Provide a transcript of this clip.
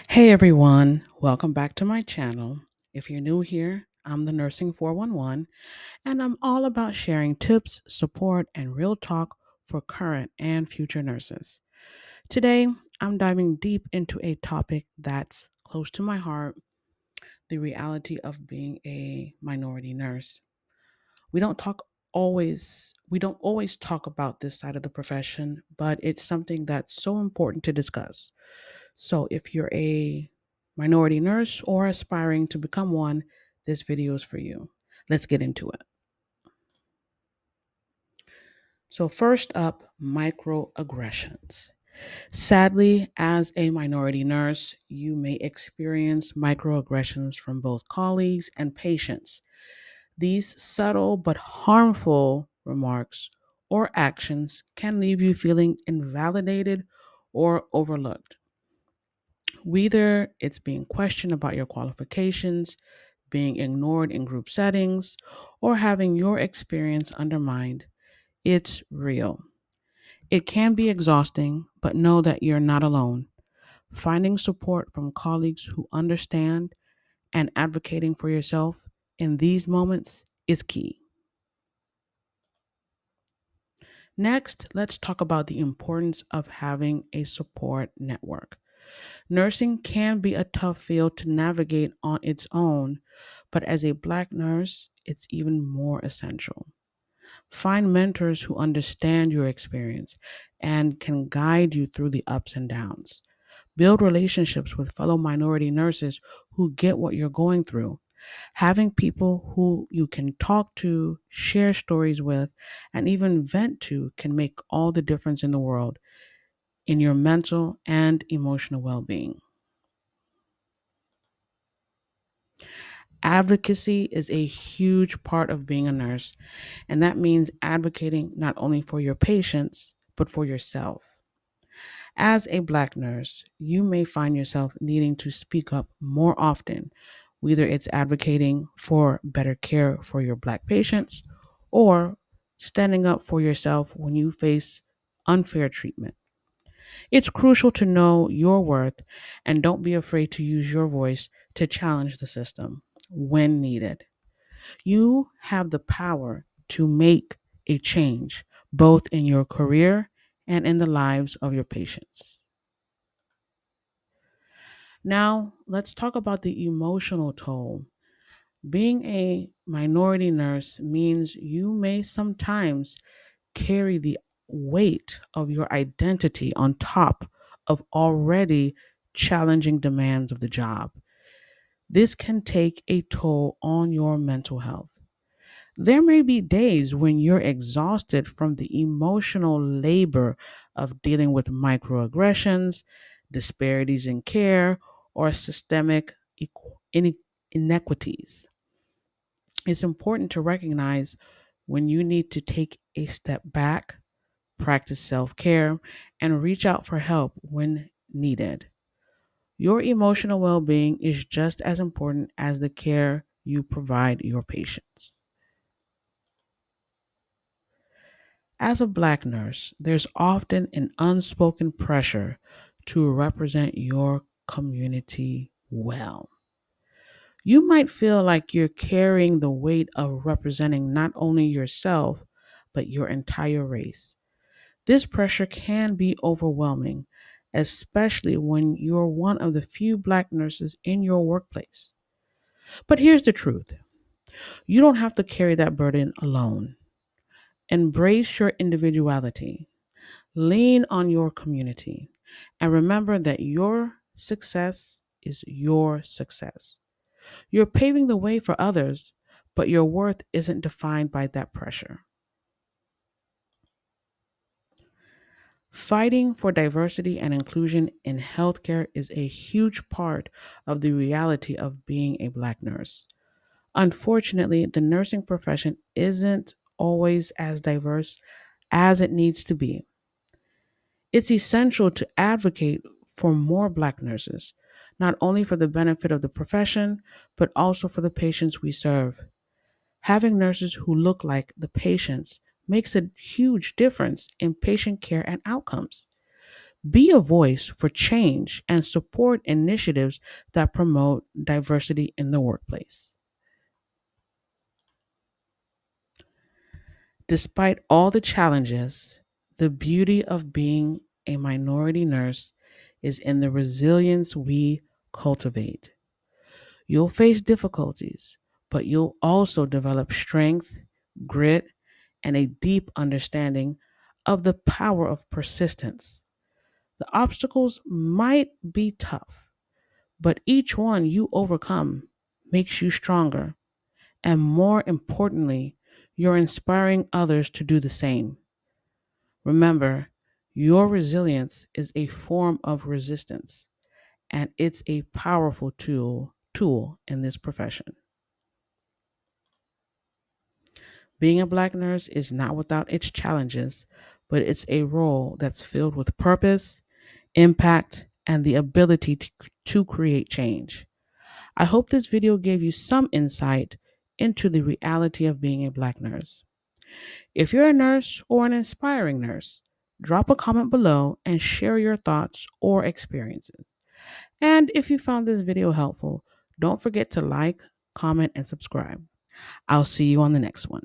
Hey everyone, welcome back to my channel. If you're new here, I'm the Nursing 411, and I'm all about sharing tips, support, and real talk for current and future nurses. Today, I'm diving deep into a topic that's close to my heart, the reality of being a minority nurse. We don't always talk about this side of the profession, but it's something that's so important to discuss. So, if you're a minority nurse or aspiring to become one, this video is for you. Let's get into it. So, first up, microaggressions. Sadly, as a minority nurse, you may experience microaggressions from both colleagues and patients. These subtle but harmful remarks or actions can leave you feeling invalidated or overlooked. Whether it's being questioned about your qualifications, being ignored in group settings, or having your experience undermined, it's real. It can be exhausting, but know that you're not alone. Finding support from colleagues who understand and advocating for yourself in these moments is key. Next, let's talk about the importance of having a support network. Nursing can be a tough field to navigate on its own, but as a Black nurse, it's even more essential. Find mentors who understand your experience and can guide you through the ups and downs. Build relationships with fellow minority nurses who get what you're going through. Having people who you can talk to, share stories with, and even vent to can make all the difference in the world in your mental and emotional well being. Advocacy is a huge part of being a nurse, and that means advocating not only for your patients, but for yourself. As a Black nurse, you may find yourself needing to speak up more often, whether it's advocating for better care for your Black patients or standing up for yourself when you face unfair treatment. It's crucial to know your worth and don't be afraid to use your voice to challenge the system when needed. You have the power to make a change both in your career and in the lives of your patients. Now, let's talk about the emotional toll. Being a minority nurse means you may sometimes carry the weight of your identity on top of already challenging demands of the job. This can take a toll on your mental health. There may be days when you're exhausted from the emotional labor of dealing with microaggressions, disparities in care, or systemic inequities. It's important to recognize when you need to take a step back, practice self care, and reach out for help when needed. Your emotional well being is just as important as the care you provide your patients. As a Black nurse, there's often an unspoken pressure to represent your community well. You might feel like you're carrying the weight of representing not only yourself, but your entire race. This pressure can be overwhelming, especially when you're one of the few Black nurses in your workplace. But here's the truth: you don't have to carry that burden alone. Embrace your individuality. Lean on your community and remember that your success is your success. You're paving the way for others, but your worth isn't defined by that pressure. Fighting for diversity and inclusion in healthcare is a huge part of the reality of being a Black nurse. Unfortunately, the nursing profession isn't always as diverse as it needs to be. It's essential to advocate for more Black nurses, not only for the benefit of the profession, but also for the patients we serve. Having nurses who look like the patients makes a huge difference in patient care and outcomes. Be a voice for change and support initiatives that promote diversity in the workplace. Despite all the challenges, the beauty of being a minority nurse is in the resilience we cultivate. You'll face difficulties, but you'll also develop strength, grit, and a deep understanding of the power of persistence. The obstacles might be tough, but each one you overcome makes you stronger. And more importantly, you're inspiring others to do the same. Remember, your resilience is a form of resistance, and it's a powerful tool in this profession. Being a Black nurse is not without its challenges, but it's a role that's filled with purpose, impact, and the ability to create change. I hope this video gave you some insight into the reality of being a Black nurse. If you're a nurse or an inspiring nurse, drop a comment below and share your thoughts or experiences. And if you found this video helpful, don't forget to like, comment, and subscribe. I'll see you on the next one.